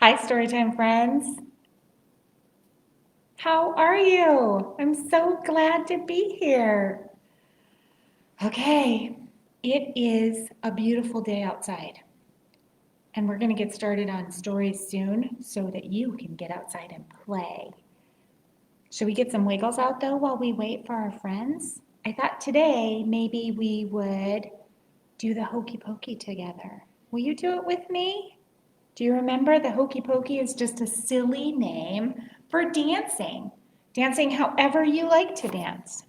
Hi, Storytime friends. How are you? I'm so glad to be here. Okay, it is a beautiful day outside, and we're going to get started on stories soon so that you can get outside and play. Should we get some wiggles out though while we wait for our friends? I thought today maybe we would do the hokey pokey together. Will you do it with me? Do you remember the hokey pokey is just a silly name for dancing? Dancing however you like to dance.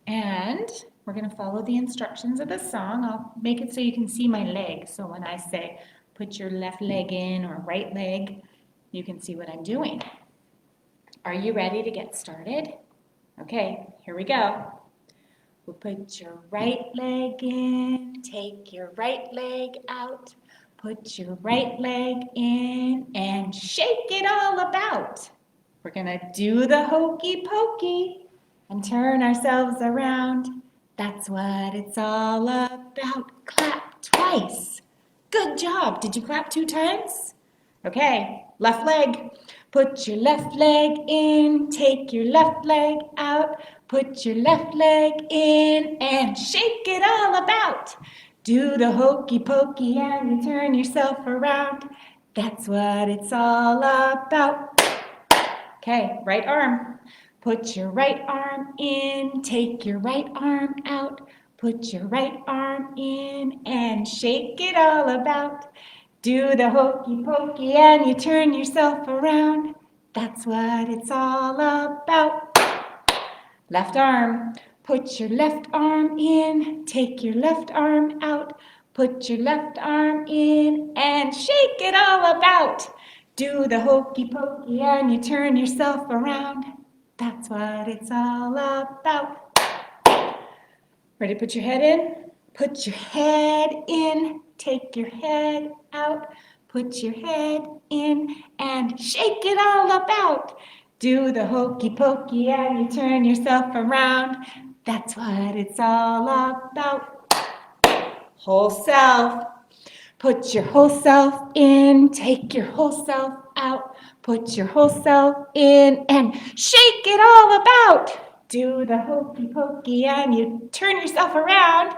And we're going to follow the instructions of the song. I'll make it so you can see my leg. So when I say put your left leg in or right leg, you can see what I'm doing. Are you ready to get started? Okay, here we go. We'll put your right leg in, take your right leg out. Put your right leg in and shake it all about. We're going to do the hokey pokey and turn ourselves around. That's what it's all about. Clap twice. Good job. Did you clap 2 times? Okay, left leg. Put your left leg in, take your left leg out. Put your left leg in and shake it all about. Do the hokey pokey and you turn yourself around. That's what it's all about. Okay, right arm. Put your right arm in, take your right arm out. Put your right arm in and shake it all about. Do the hokey pokey and you turn yourself around. That's what it's all about. Left arm. Put your left arm in, take your left arm out. Put your left arm in and shake it all about. Do the hokey pokey and you turn yourself around. That's what it's all about. Ready to put your head in? Put your head in, take your head out. Put your head in and shake it all about. Do the hokey pokey and you turn yourself around. That's what it's all about. Whole self. Put your whole self in, take your whole self out. Put your whole self in and shake it all about. Do the hokey pokey and you turn yourself around.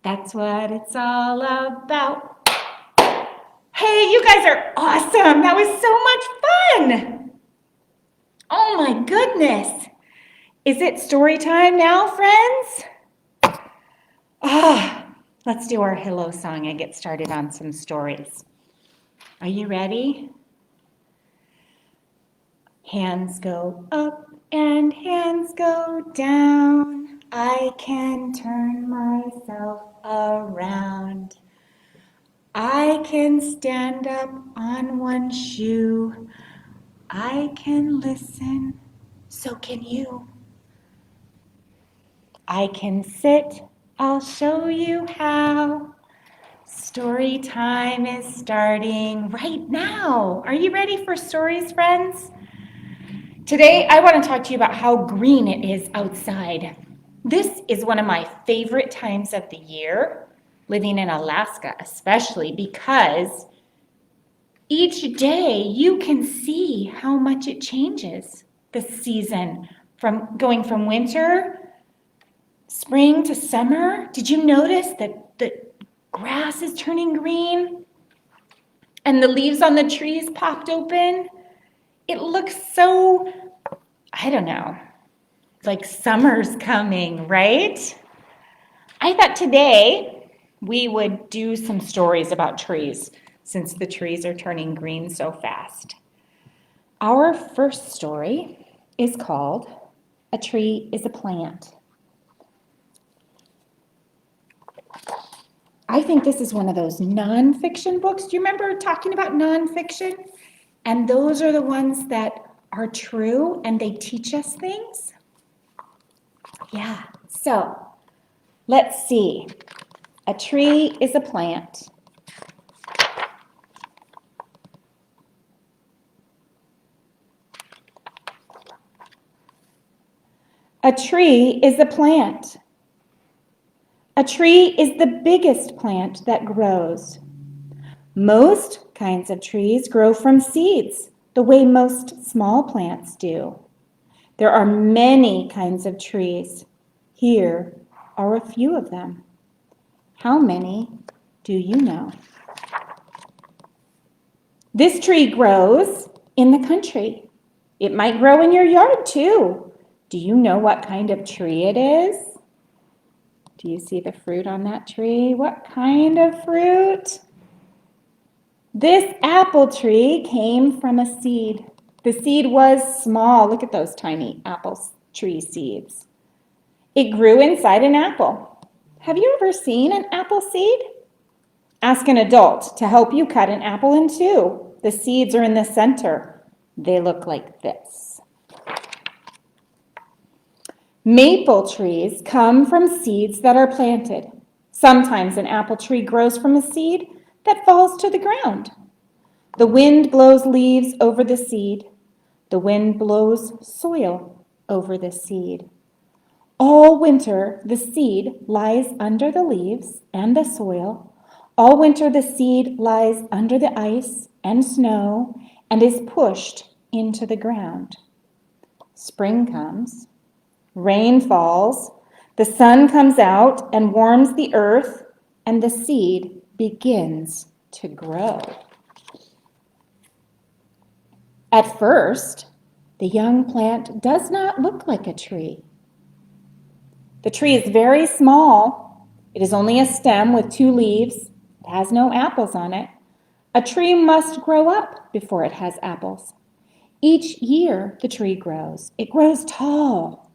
That's what it's all about. Hey, you guys are awesome. That was so much fun. Oh my goodness. Is it story time now, friends? Let's do our hello song and get started on some stories. Are you ready? Hands go up and hands go down. I can turn myself around. I can stand up on one shoe. I can listen, so can you. I can sit, I'll show you how. Story time is starting right now. Are you ready for stories, friends? Today, I want to talk to you about how green it is outside. This is one of my favorite times of the year, living in Alaska especially, because each day you can see how much it changes the season from going from winter, spring to summer. Did you notice that the grass is turning green and the leaves on the trees popped open? It looks so, I don't know, like summer's coming, right? I thought today we would do some stories about trees since the trees are turning green so fast. Our first story is called A Tree is a Plant. I think this is one of those nonfiction books. Do you remember talking about nonfiction? And those are the ones that are true and they teach us things. Yeah, so let's see. A tree is a plant. A tree is a plant. A tree is the biggest plant that grows. Most kinds of trees grow from seeds, the way most small plants do. There are many kinds of trees. Here are a few of them. How many do you know? This tree grows in the country. It might grow in your yard too. Do you know what kind of tree it is? Do you see the fruit on that tree? What kind of fruit? This apple tree came from a seed. The seed was small. Look at those tiny apple tree seeds. It grew inside an apple. Have you ever seen an apple seed? Ask an adult to help you cut an apple in two. The seeds are in the center. They look like this. Maple trees come from seeds that are planted. Sometimes an apple tree grows from a seed that falls to the ground. The wind blows leaves over the seed. The wind blows soil over the seed. All winter, the seed lies under the leaves and the soil. All winter, the seed lies under the ice and snow and is pushed into the ground. Spring comes. Rain falls, the sun comes out and warms the earth, and the seed begins to grow. At first, the young plant does not look like a tree. The tree is very small. It is only a stem with 2 leaves. It has no apples on it. A tree must grow up before it has apples. Each year, the tree grows. It grows tall.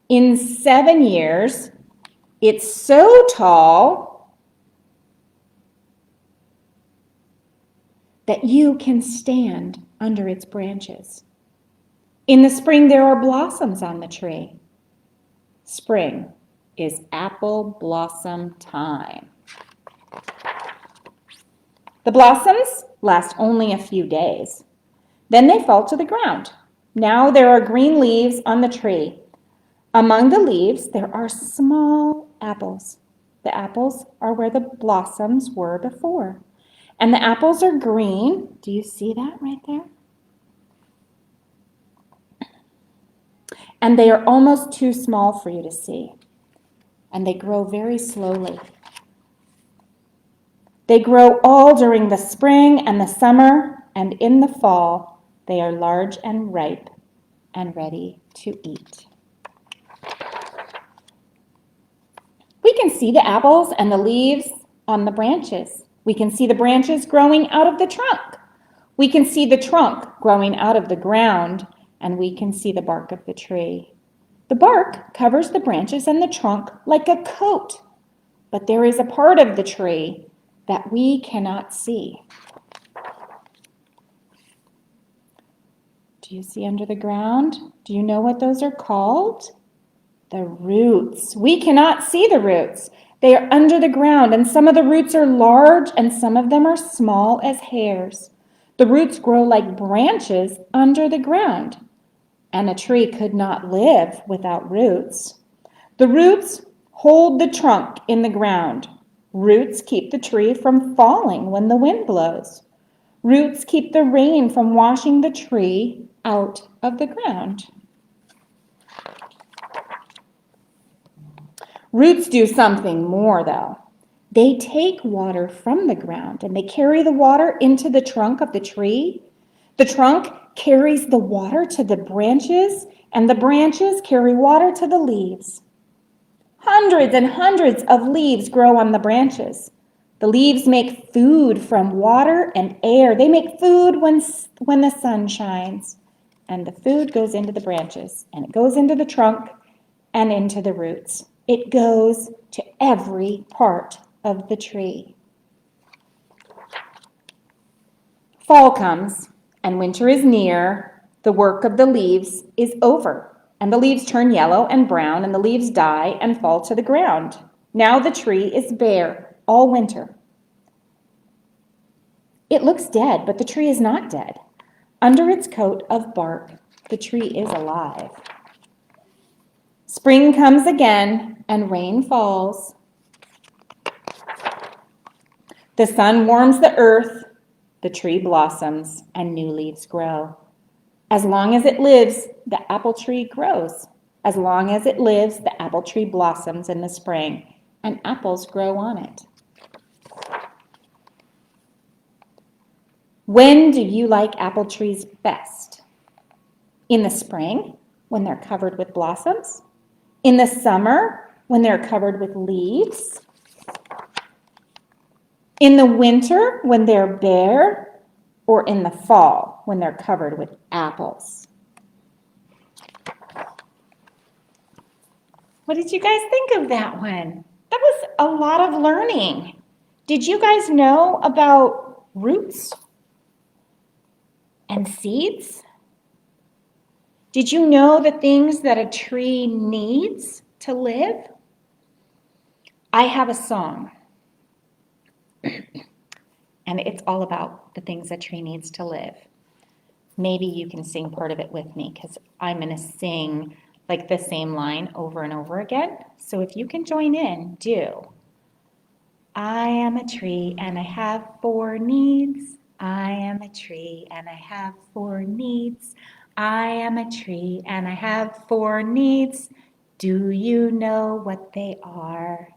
In 7 years, it's so tall that you can stand under its branches. In the spring, there are blossoms on the tree. Spring is apple blossom time. The blossoms last only a few days. Then they fall to the ground. Now there are green leaves on the tree. Among the leaves, there are small apples. The apples are where the blossoms were before. And the apples are green. Do you see that right there? And they are almost too small for you to see. And they grow very slowly. They grow all during the spring and the summer, and in the fall, they are large and ripe and ready to eat. We can see the apples and the leaves on the branches. We can see the branches growing out of the trunk. We can see the trunk growing out of the ground, and we can see the bark of the tree. The bark covers the branches and the trunk like a coat, but there is a part of the tree that we cannot see. Do you see under the ground? Do you know what those are called? The roots. We cannot see the roots. They are under the ground, and some of the roots are large and some of them are small as hairs. The roots grow like branches under the ground, and a tree could not live without roots. The roots hold the trunk in the ground. Roots keep the tree from falling when the wind blows. Roots keep the rain from washing the tree out of the ground. Roots do something more, though. They take water from the ground and they carry the water into the trunk of the tree. The trunk carries the water to the branches, and the branches carry water to the leaves. Hundreds and hundreds of leaves grow on the branches. The leaves make food from water and air. They make food when the sun shines. And the food goes into the branches, and it goes into the trunk and into the roots. It goes to every part of the tree. Fall comes, and winter is near. The work of the leaves is over, and the leaves turn yellow and brown, and the leaves die and fall to the ground. Now the tree is bare all winter. It looks dead, but the tree is not dead. Under its coat of bark, the tree is alive. Spring comes again, and rain falls. The sun warms the earth, The tree blossoms and new leaves grow. As long as it lives, the apple tree grows. As long as it lives, the apple tree blossoms in the spring, and apples grow on it. When do you like apple trees best? In the spring, when they're covered with blossoms? In the summer, when they're covered with leaves? In the winter, when they're bare? Or in the fall, when they're covered with apples? What did you guys think of that one? That was a lot of learning. Did you guys know about roots and seeds? Did you know the things that a tree needs to live? I have a song, and it's all about the things a tree needs to live. Maybe you can sing part of it with me, because I'm going to sing like the same line over and over again. So if you can join in, do. I am a tree and I have 4 needs. I am a tree and I have 4 needs. I am a tree and I have 4 needs. Do you know what they are?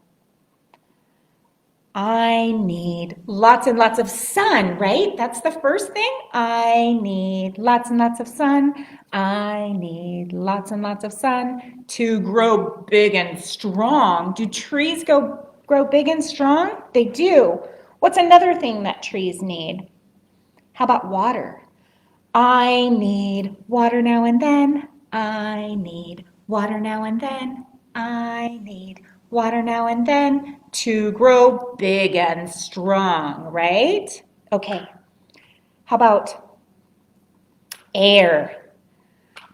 I need lots and lots of sun, right? That's the first thing. I need lots and lots of sun. I need lots and lots of sun to grow big and strong. Do trees grow big and strong? They do. What's another thing that trees need? How about water? I need water now and then. I need water now and then. I need water now and then to grow big and strong, right? Okay. How about air?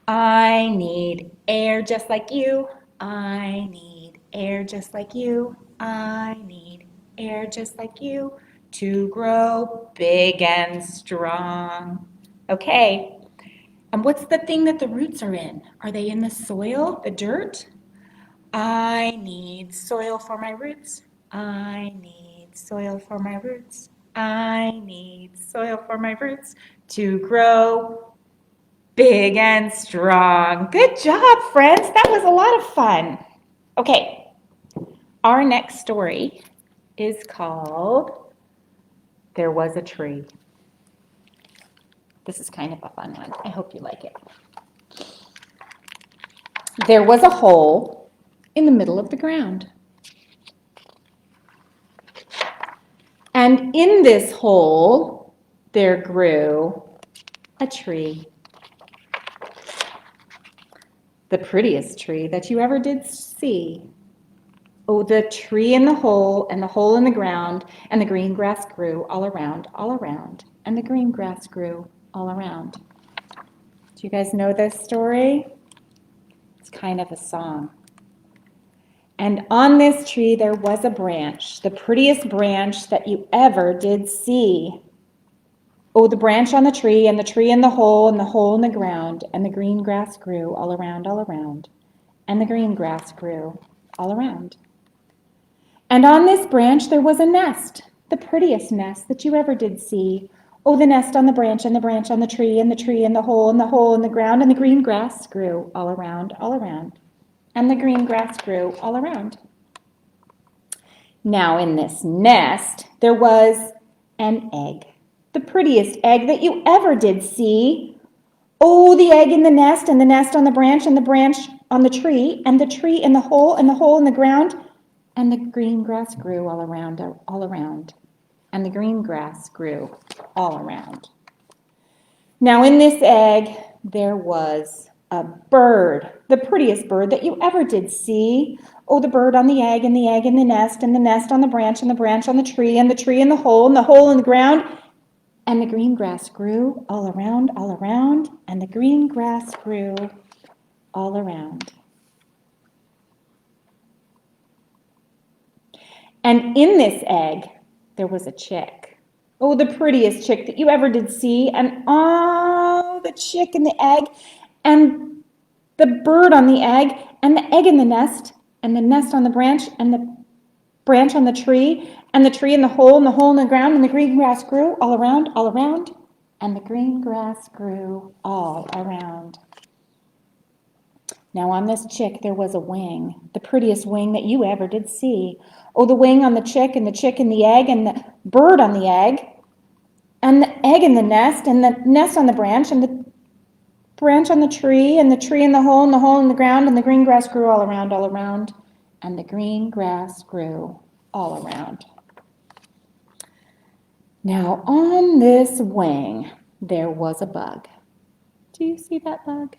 I need air just like you. I need air just like you. I need air just like you to grow big and strong. Okay. And what's the thing that the roots are in? Are they in the soil, the dirt? I need soil for my roots. I need soil for my roots. I need soil for my roots to grow big and strong. Good job, friends. That was a lot of fun. Okay, our next story is called There Was a Tree. This is kind of a fun one. I hope you like it. There was a hole in the middle of the ground. And in this hole, there grew a tree. The prettiest tree that you ever did see. Oh, the tree in the hole, and the hole in the ground, and the green grass grew all around, and the green grass grew all around. Do you guys know this story? It's kind of a song. And on this tree there was a branch, the prettiest branch that you ever did see. Oh, the branch on the tree, and the tree in the hole, and the hole in the ground, and the green grass grew all around, and the green grass grew all around. And on this branch there was a nest, the prettiest nest that you ever did see. Oh, the nest on the branch, and the branch on the tree, and the tree in the hole, and the hole in the ground, and the green grass grew all around, and the green grass grew all around. Now in this nest there was an egg, the prettiest egg that you ever did see. Oh, the egg in the nest, and the nest on the branch, and the branch on the tree, and the tree in the hole, and the hole in the ground, and the green grass grew all around, and the green grass grew all around. Now in this egg there was a bird, the prettiest bird that you ever did see. Oh, the bird on the egg, and the egg in the nest, and the nest on the branch, and the branch on the tree, and the tree in the hole, and the hole in the ground, and the green grass grew all around, and the green grass grew all around. And in this egg, there was a chick. Oh, the prettiest chick that you ever did see. And oh, the chick in the egg, and the bird on the egg, and the egg in the nest on the branch, and the branch on the tree, and the tree in the hole in the ground, and the green grass grew all around, and the green grass grew all around. Now on this chick there was a wing, the prettiest wing that you ever did see. Oh, the wing on the chick and the egg, and the bird on the egg, and the egg in the nest, and the nest on the branch, and the branch on the tree, and the tree in the hole in the ground, and the green grass grew all around, and the green grass grew all around. Now on this wing there was a bug. Do you see that bug?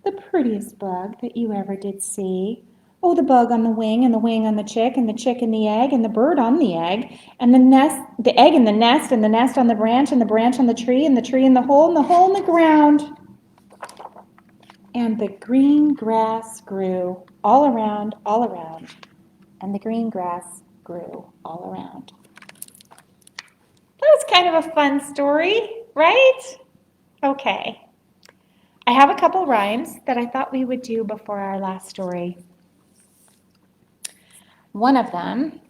The prettiest bug that you ever did see. Oh, the bug on the wing on the chick in the egg, and the bird on the egg, and the egg in the nest on the branch, and the branch on the tree in the hole in the ground. And the green grass grew all around, and the green grass grew all around. That was kind of a fun story, right? Okay. I have a couple rhymes that I thought we would do before our last story. One of them,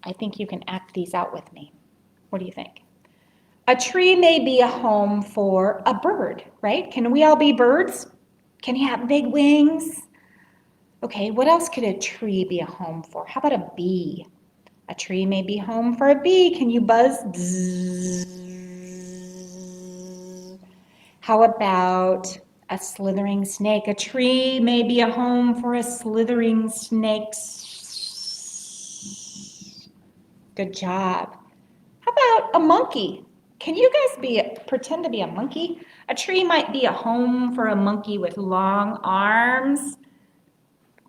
I think you can act these out with me. What do you think? A tree may be a home for a bird, right? Can we all be birds? Can you have big wings? Okay, what else could a tree be a home for? How about a bee? A tree may be home for a bee. Can you buzz? Bzzz. How about a slithering snake? A tree may be a home for a slithering snake. Good job. How about a monkey? Can you guys pretend to be a monkey? A tree might be a home for a monkey with long arms.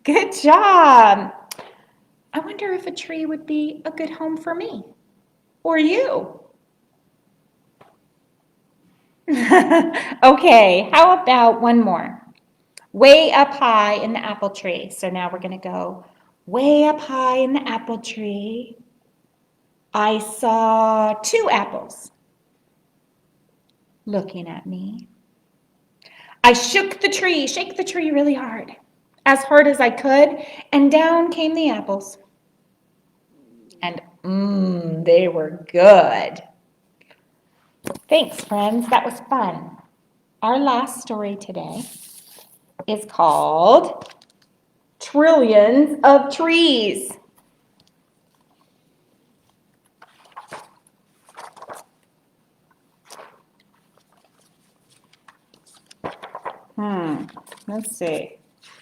Good job. I wonder if a tree would be a good home for me or you. Okay, how about one more? Way up high in the apple tree. So now we're going to go way up high in the apple tree. I saw 2 apples looking at me. I shook the tree, shake the tree really hard as I could, and down came the apples. And they were good. Thanks, friends. That was fun. Our last story today is called Trillions of Trees. Let's see.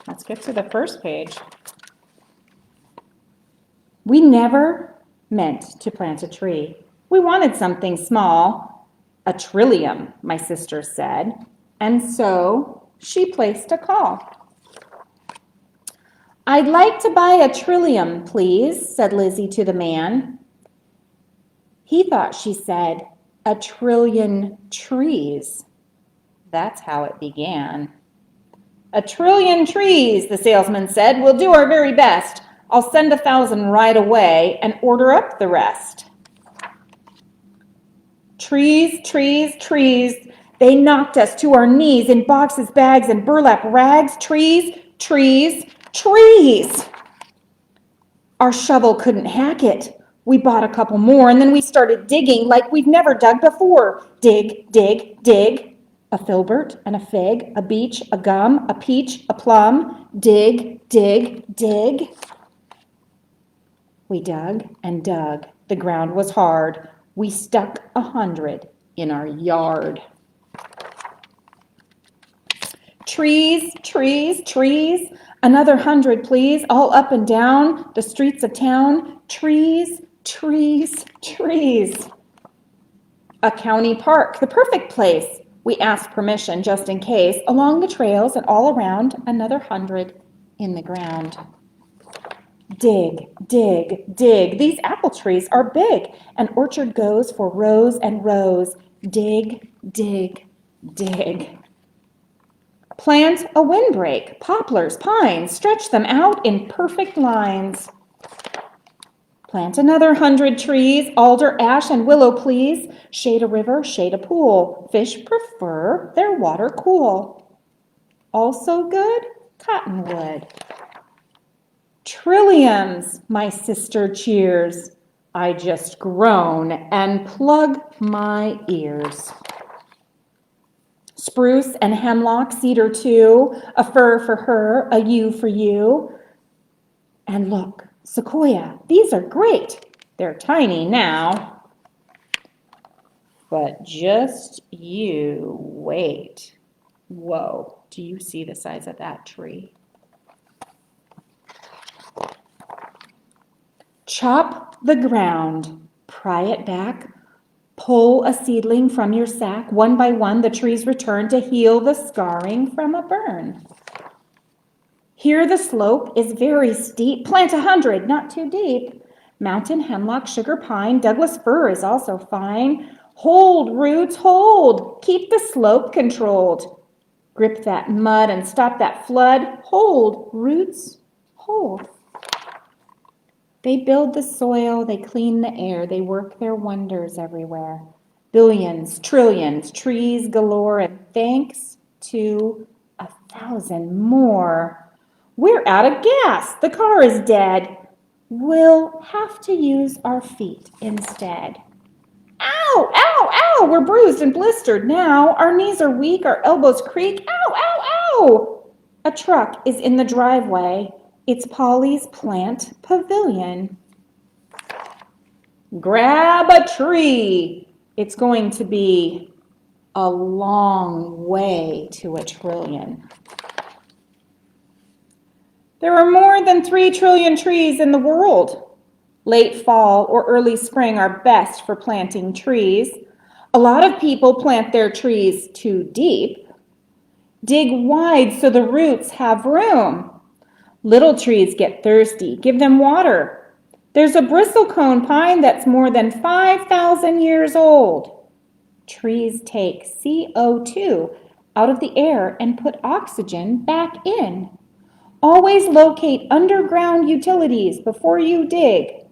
Let's get to the first page. We never meant to plant a tree. We wanted something small, a trillium, my sister said, and so she placed a call. I'd like to buy a trillium, please, said Lizzie to the man. He thought she said a trillion trees. That's how it began. A trillion trees, the salesman said. We'll do our very best. I'll send 1,000 right away and order up the rest. Trees, trees, trees. They knocked us to our knees in boxes, bags, and burlap rags. Trees, trees, trees. Our shovel couldn't hack it. We bought a couple more, and then we started digging like we've never dug before. Dig, dig, dig. A filbert and a fig, a beech, a gum, a peach, a plum. Dig, dig, dig. We dug and dug. The ground was hard. We stuck 100 in our yard. Trees, trees, trees. Another 100, please, all up and down the streets of town. Trees, trees, trees. A county park, the perfect place. We asked permission just in case, along the trails and all around, another 100 in the ground. Dig, dig, dig. These apple trees are big. An orchard goes for rows and rows. Dig, dig, dig. Plant a windbreak, poplars, pines, stretch them out in perfect lines. Plant another 100 trees, alder, ash, and willow, please. Shade a river, shade a pool. Fish prefer their water cool. Also good, cottonwood. Trilliums, my sister cheers. I just groan and plug my ears. Spruce and hemlock, cedar too, a fir for her, a yew for you. And look, sequoia, these are great. They're tiny now. But just you wait. Whoa, do you see the size of that tree? Chop the ground, pry it back, pull a seedling from your sack. One by one, the trees return to heal the scarring from a burn. Here the slope is very steep. Plant 100, not too deep. Mountain hemlock, sugar pine, Douglas fir is also fine. Hold, roots, hold. Keep the slope controlled. Grip that mud and stop that flood. Hold, roots, hold. They build the soil, they clean the air, they work their wonders everywhere. Billions, trillions, trees galore, and thanks to 1,000 more. We're out of gas. The car is dead. We'll have to use our feet instead. Ow, ow, ow! We're bruised and blistered now. Our knees are weak, our elbows creak. Ow, ow, ow! A truck is in the driveway. It's Polly's plant pavilion. Grab a tree. It's going to be a long way to 1,000,000,000,000. There are more than 3 trillion trees in the world. Late fall or early spring are best for planting trees. A lot of people plant their trees too deep. Dig wide so the roots have room. Little trees get thirsty. Give them water. There's a bristlecone pine that's more than 5,000 years old. Trees take CO2 out of the air and put oxygen back in. Always locate underground utilities before you dig.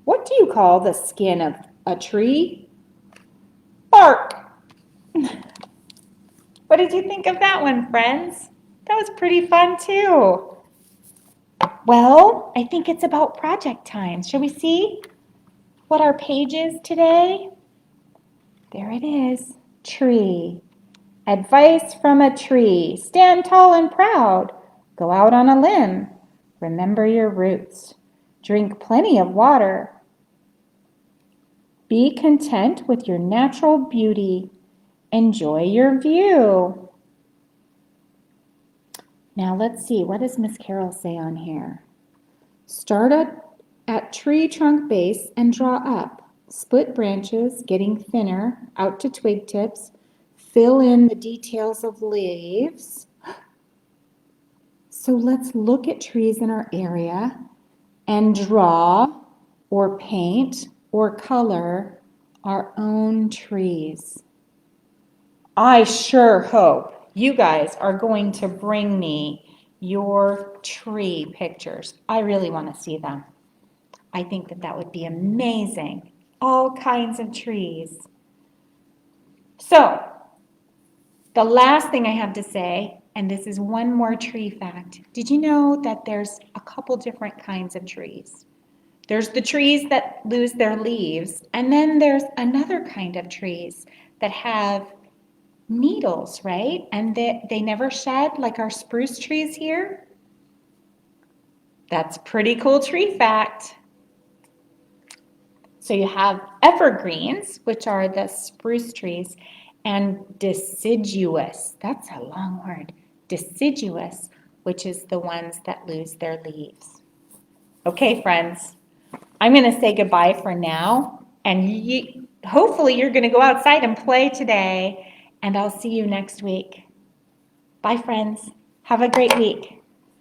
What do you call the skin of a tree? Bark. What did you think of that one, friends? That was pretty fun too. Well, I think it's about project time. Shall we see what our page is today? There it is. Tree. Advice from a tree. Stand tall and proud. Go out on a limb. Remember your roots. Drink plenty of water. Be content with your natural beauty. Enjoy your view. Now let's see, what does Miss Carol say on here? Start at tree trunk base and draw up. Split branches, getting thinner, out to twig tips. Fill in the details of leaves. So let's look at trees in our area and draw or paint or color our own trees. I sure hope you guys are going to bring me your tree pictures. I really want to see them. I think that that would be amazing. All kinds of trees. So, the last thing I have to say, and this is one more tree fact. Did you know that there's a couple different kinds of trees? There's the trees that lose their leaves, and then there's another kind of trees that have needles, right? And they never shed, like our spruce trees here. That's a pretty cool tree fact. So you have evergreens, which are the spruce trees, and deciduous, that's a long word, deciduous, which is the ones that lose their leaves. Okay, friends, I'm going to say goodbye for now, and hopefully you're going to go outside and play today, and I'll see you next week. Bye, friends. Have a great week.